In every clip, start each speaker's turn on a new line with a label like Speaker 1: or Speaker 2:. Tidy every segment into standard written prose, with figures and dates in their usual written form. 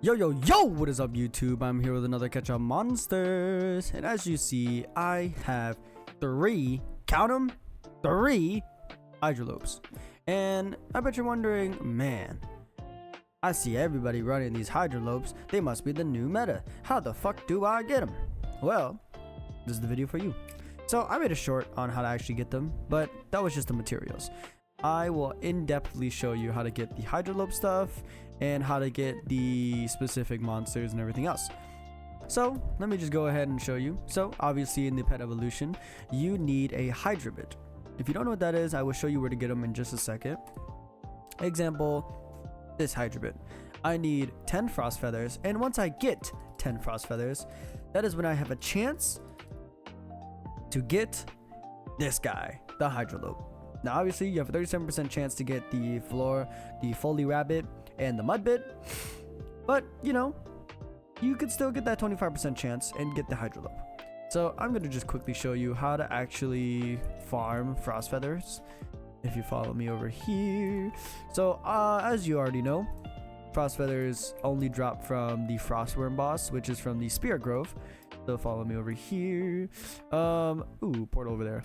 Speaker 1: Yo, yo, yo, what is up, YouTube? I'm here with another catch up monsters. And as you see, I have count them, three hydrolopes. And I bet you're wondering, man, I see everybody running these hydrolopes. They must be the new meta. How the fuck do I get them? Well, this is the video for you. So I made a short on how to actually get them, but that was just the materials. I will in-depthly show you how to get the hydrolope stuff and how to get the specific monsters and everything else. So let me just go ahead and show you. So obviously in the pet evolution, you need a hydrolopes. If you don't know what that is, I will show you where to get them in just a second. Example, this hydrolopes. I need 10 frost feathers, and once I get 10 frost feathers, that is when I have a chance to get this guy, the hydrolope. Now obviously you have a 37% chance to get the foley rabbit, and the mud bit, but you know, you could still get that 25% chance and get the hydrolope. So I'm gonna just quickly show you how to actually farm frost feathers if you follow me over here. So as you already know, frost feathers only drop from the frostworm boss, which is from the spirit grove. So follow me over here. Ooh, portal over there.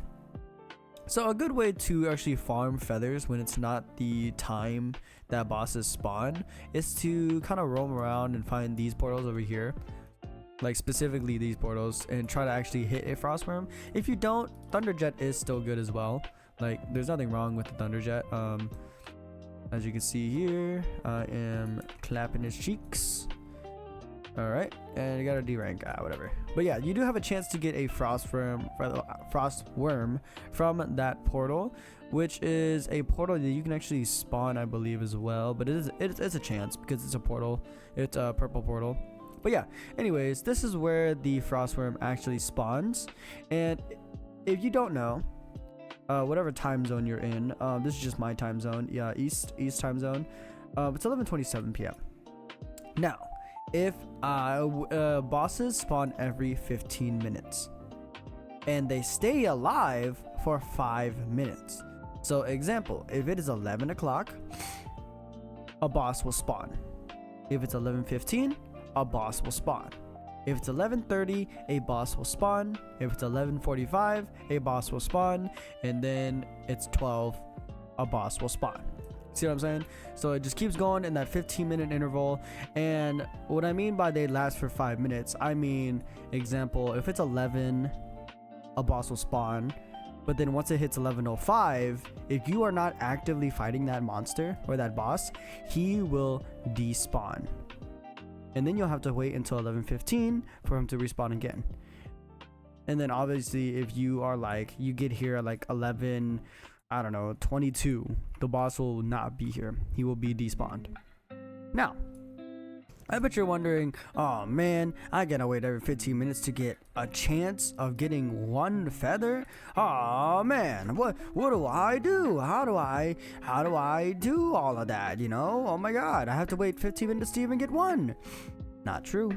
Speaker 1: So a good way to actually farm feathers when it's not the time that bosses spawn is to kind of roam around and find these portals over here, like specifically these portals, and try to actually hit a frostworm. If you don't, thunderjet is still good as well. Like there's nothing wrong with the thunderjet. As you can see here, I am clapping his cheeks. All right, and you got a D rank, whatever. But yeah, you do have a chance to get a frostworm from that portal, which is a portal that you can actually spawn, I believe, as well. But it's a chance because it's a portal. It's a purple portal. But yeah, anyways, this is where the frostworm actually spawns. And if you don't know, whatever time zone you're in, this is just my time zone. Yeah, East time zone. It's 11:27 p.m. Now, if bosses spawn every 15 minutes and they stay alive for 5 minutes. So example, if it is 11 o'clock, a boss will spawn. If it's 11:15, a boss will spawn. If it's 11:30, a boss will spawn. If it's 11:45, a boss will spawn. And then it's 12, a boss will spawn. See what I'm saying? So it just keeps going in that 15-minute interval. And what I mean by they last for 5 minutes, I mean, example, if it's 11, a boss will spawn. But then once it hits 11:05, if you are not actively fighting that monster or that boss, he will despawn. And then you'll have to wait until 11:15 for him to respawn again. And then obviously if you are like, you get here at like 11, I don't know, 22, the boss will not be here. He will be despawned. Now, I bet you're wondering, oh man, I gotta wait every 15 minutes to get a chance of getting one feather. Oh man, what do I do? How do I do all of that? You know, oh my god, I have to wait 15 minutes to even get one. Not true.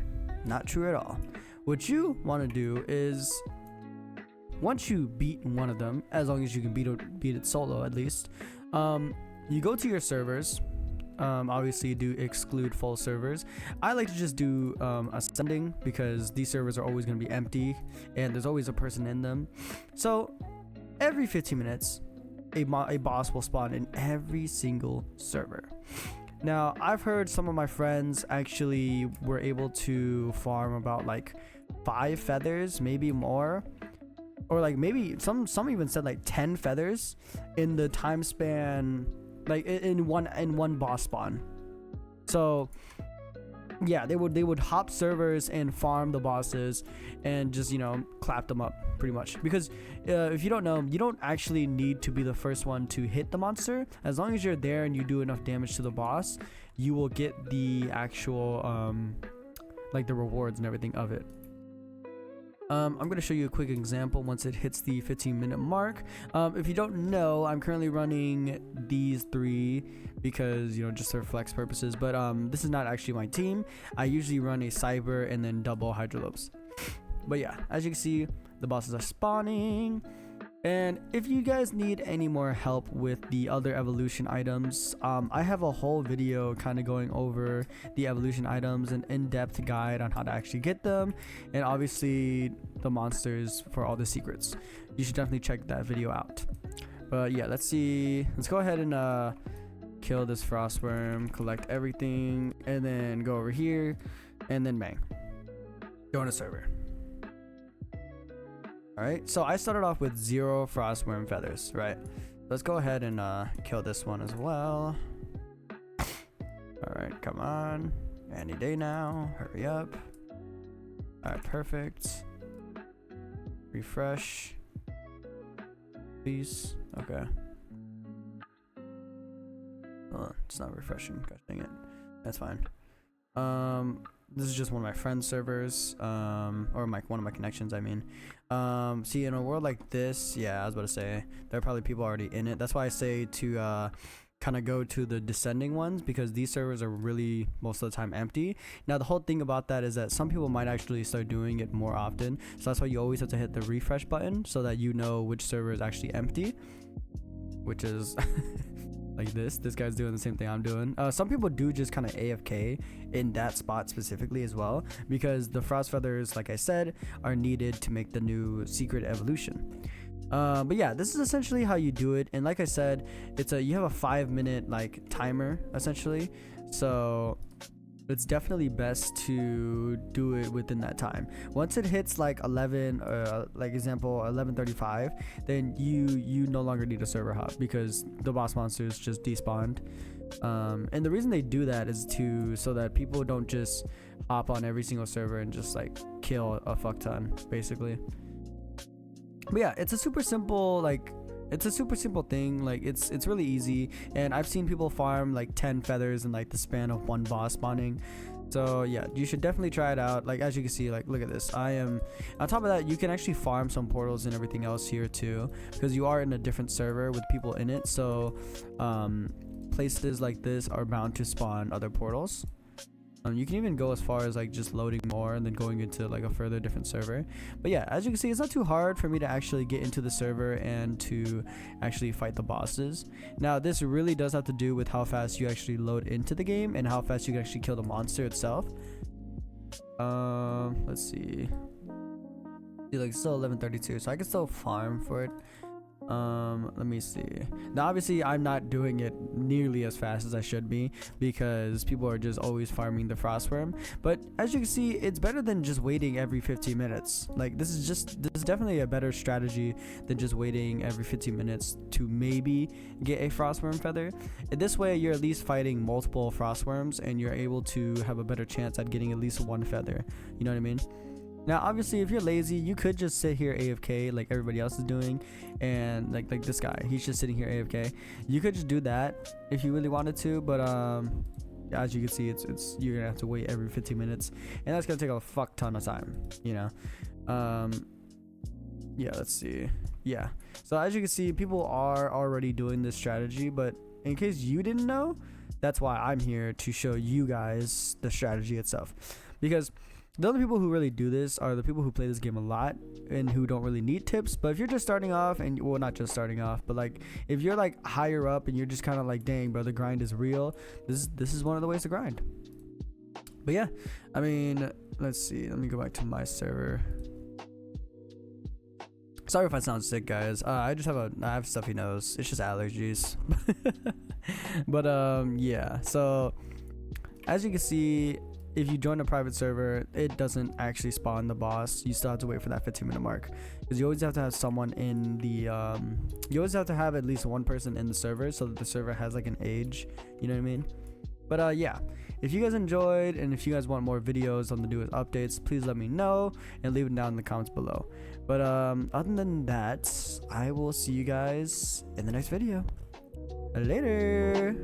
Speaker 1: Not true at all. What you want to do is, once you beat one of them, as long as you can beat it solo at least, you go to your servers. Obviously do exclude full servers. I like to just do ascending because these servers are always going to be empty and there's always a person in them. So every 15 minutes, a boss will spawn in every single server. Now, I've heard some of my friends actually were able to farm about like 5 feathers, maybe more. Or like maybe some even said like 10 feathers in the time span, like in one boss spawn. So yeah, they would hop servers and farm the bosses and just, you know, clap them up pretty much. Because if you don't know, you don't actually need to be the first one to hit the monster. As long as you're there and you do enough damage to the boss, you will get the actual like the rewards and everything of it. I'm going to show you a quick example once it hits the 15-minute mark. If you don't know, I'm currently running these 3 because, you know, just for flex purposes. But this is not actually my team. I usually run a cyber and then double hydrolopes. But yeah, as you can see, the bosses are spawning. And if you guys need any more help with the other evolution items, I have a whole video kind of going over the evolution items, an in-depth guide on how to actually get them, and obviously the monsters for all the secrets. You should definitely check that video out. But yeah, let's see. Let's go ahead and kill this frostworm, collect everything, and then go over here, and then bang, join a server. Alright, so I started off with 0 frostworm feathers, right? Let's go ahead and kill this one as well. Alright, come on. Any day now. Hurry up. Alright, perfect. Refresh. Please. Okay. Oh, it's not refreshing. Gosh dang it. That's fine. This is just one of my friend's servers, or one of my connections, I mean. See, in a world like this, yeah, I was about to say, there are probably people already in it. That's why I say to kind of go to the descending ones, because these servers are really most of the time empty. Now, the whole thing about that is that some people might actually start doing it more often. So that's why you always have to hit the refresh button so that you know which server is actually empty, which is... like this guy's doing the same thing I'm doing. Some people do just kind of AFK in that spot specifically as well, because the frost feathers, like I said, are needed to make the new secret evolution. But yeah, this is essentially how you do it. And like I said, you have a 5-minute like timer essentially, so it's definitely best to do it within that time. Once it hits like 11, like example 11:35, then you no longer need a server hop, because the boss monsters just despawned. And the reason they do that is so that people don't just hop on every single server and just like kill a fuck ton basically. But yeah, it's a super simple thing. Like it's really easy, and I've seen people farm like 10 feathers in like the span of one boss spawning. So yeah, you should definitely try it out. Like as you can see, like look at this, I am on top of that. You can actually farm some portals and everything else here too, because you are in a different server with people in it. So places like this are bound to spawn other portals. You can even go as far as like just loading more and then going into like a further different server. But yeah, as you can see, it's not too hard for me to actually get into the server and to actually fight the bosses. Now this really does have to do with how fast you actually load into the game and how fast you can actually kill the monster itself. Let's see, like still 11:32, so I can still farm for it. Let me see. Now obviously I'm not doing it nearly as fast as I should be, because people are just always farming the frostworm. But as you can see, it's better than just waiting every 15 minutes. Like this is definitely a better strategy than just waiting every 15 minutes to maybe get a frostworm feather. And this way you're at least fighting multiple frostworms and you're able to have a better chance at getting at least one feather. You know what I mean? Now obviously if you're lazy, you could just sit here AFK like everybody else is doing, and like this guy, he's just sitting here AFK. You could just do that if you really wanted to, but as you can see, it's you're gonna have to wait every 15 minutes, and that's gonna take a fuck ton of time, you know. Yeah, let's see. Yeah, so as you can see, people are already doing this strategy, but in case you didn't know, that's why I'm here to show you guys the strategy itself, because the only people who really do this are the people who play this game a lot and who don't really need tips. But if you're just starting off, and well, not just starting off, but like if you're like higher up and you're just kind of like, dang bro, the grind is real, this is one of the ways to grind. But yeah, I mean, let's see, let me go back to my server. Sorry if I sound sick, guys. I have stuffy nose. It's just allergies. But yeah, so as you can see, if you join a private server, it doesn't actually spawn the boss. You still have to wait for that 15-minute mark, because you always have to have someone in the you always have to have at least one person in the server so that the server has like an age, you know what I mean? But yeah, if you guys enjoyed and if you guys want more videos on the newest updates, please let me know and leave it down in the comments below. But other than that, I will see you guys in the next video. Later.